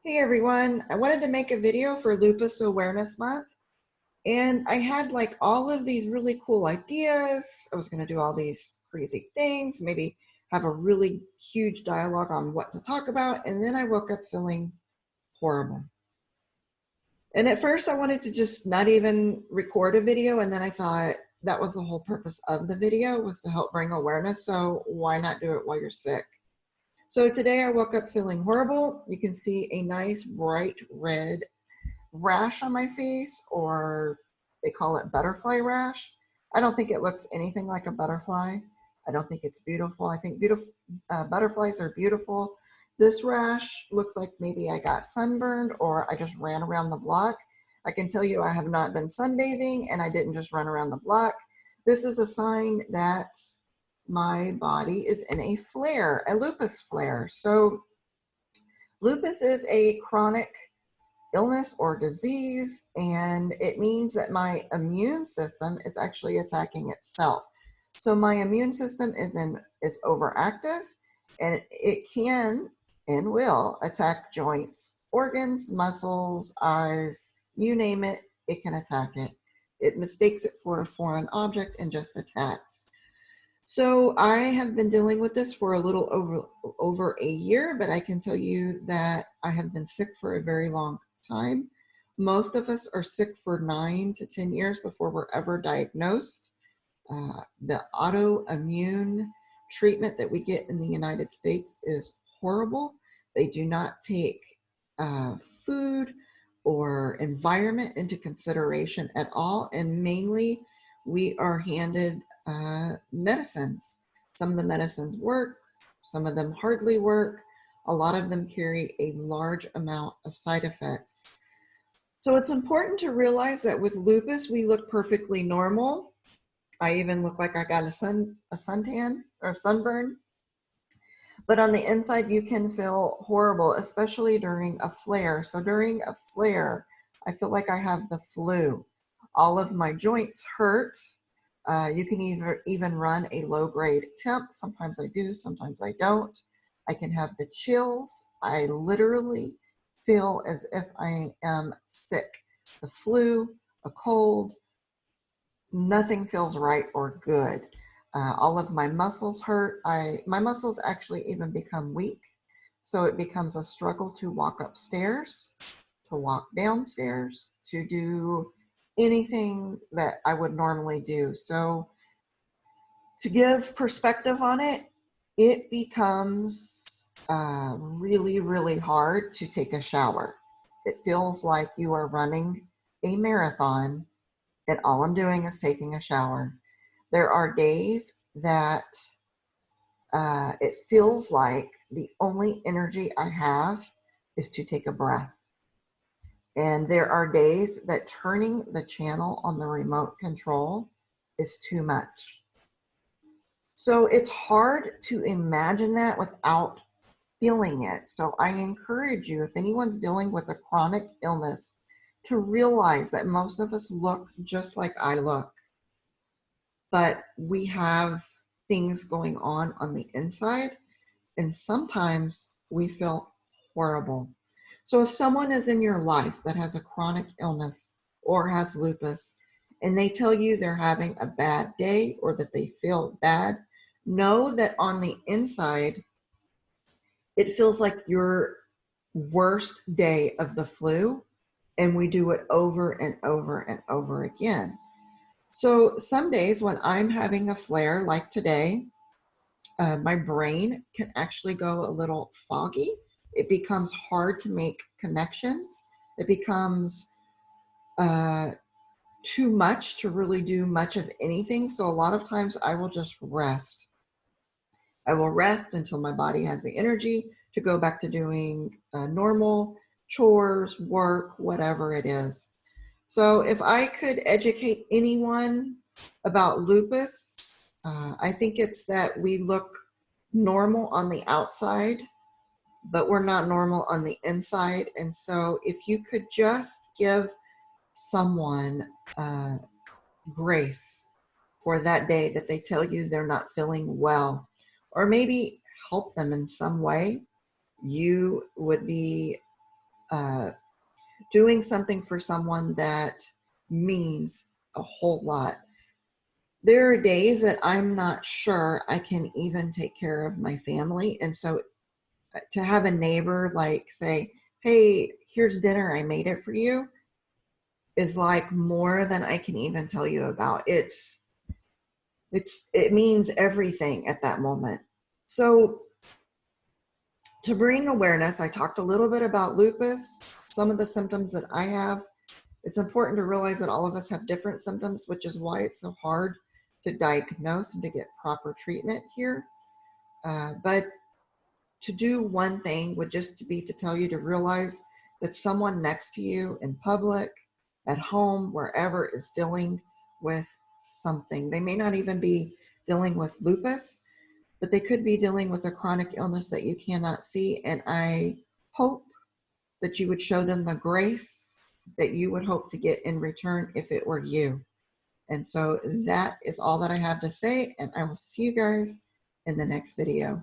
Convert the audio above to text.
Hey everyone, I wanted to make a video for Lupus Awareness Month, and I had like all of these really cool ideas. I was going to do all these crazy things, maybe have a really huge dialogue on what to talk about, and then I woke up feeling horrible. And at first I wanted to just not even record a video, and then I thought that was the whole purpose of the video, was to help bring awareness, so why not do it while you're sick? So today I woke up feeling horrible. You can see a nice bright red rash on my face, or they call it butterfly rash. I don't think it looks anything like a butterfly. I don't think it's beautiful. I think butterflies are beautiful. This rash looks like maybe I got sunburned or I just ran around the block. I can tell you I have not been sunbathing and I didn't just run around the block. This is a sign that my body is in a flare, a lupus flare. So lupus is a chronic illness or disease, and it means that my immune system is actually attacking itself. So my immune system is overactive, and it can and will attack joints, organs, muscles, eyes, you name it, it can attack it. It mistakes it for a foreign object and just attacks. So I have been dealing with this for a little over a year, but I can tell you that I have been sick for a very long time. Most of us are sick for 9 to 10 years before we're ever diagnosed. The autoimmune treatment that we get in the United States is horrible. They do not take food or environment into consideration at all, and mainly we are handed medicines. Some of the medicines work, some of them hardly work. A lot of them carry a large amount of side effects. So it's important to realize that with lupus, we look perfectly normal. I even look like I got a suntan or sunburn. But on the inside, you can feel horrible, especially during a flare. So during a flare, I feel like I have the flu. All of my joints hurt. You can even run a low-grade temp. Sometimes I do, sometimes I don't. I can have the chills. I literally feel as if I am sick. The flu, a cold, nothing feels right or good. All of my muscles hurt. My muscles actually even become weak. So it becomes a struggle to walk upstairs, to walk downstairs, to do anything that I would normally do. So to give perspective on it, it becomes really, really hard to take a shower. It feels like you are running a marathon and all I'm doing is taking a shower. There are days that it feels like the only energy I have is to take a breath. And there are days that turning the channel on the remote control is too much. So it's hard to imagine that without feeling it. So I encourage you, if anyone's dealing with a chronic illness, to realize that most of us look just like I look, but we have things going on the inside, and sometimes we feel horrible. So if someone is in your life that has a chronic illness or has lupus, and they tell you they're having a bad day or that they feel bad, know that on the inside, it feels like your worst day of the flu, and we do it over and over and over again. So some days when I'm having a flare like today, my brain can actually go a little foggy. It becomes hard to make connections. It becomes too much to really do much of anything. So a lot of times I will just rest. I will rest until my body has the energy to go back to doing normal chores, work, whatever it is. So if I could educate anyone about lupus, I think it's that we look normal on the outside, but we're not normal on the inside. And so if you could just give someone grace for that day that they tell you they're not feeling well, or maybe help them in some way, you would be doing something for someone that means a whole lot. There are days that I'm not sure I can even take care of my family. And so to have a neighbor like say, hey, here's dinner, I made it for you, is like more than I can even tell you about. It means everything at that moment. So to bring awareness, I talked a little bit about lupus, some of the symptoms that I have. It's important to realize that all of us have different symptoms, which is why it's so hard to diagnose and to get proper treatment here. But to do one thing would just be to tell you to realize that someone next to you in public, at home, wherever is dealing with something. They may not even be dealing with lupus, but they could be dealing with a chronic illness that you cannot see. And I hope that you would show them the grace that you would hope to get in return if it were you. And so that is all that I have to say, and I will see you guys in the next video.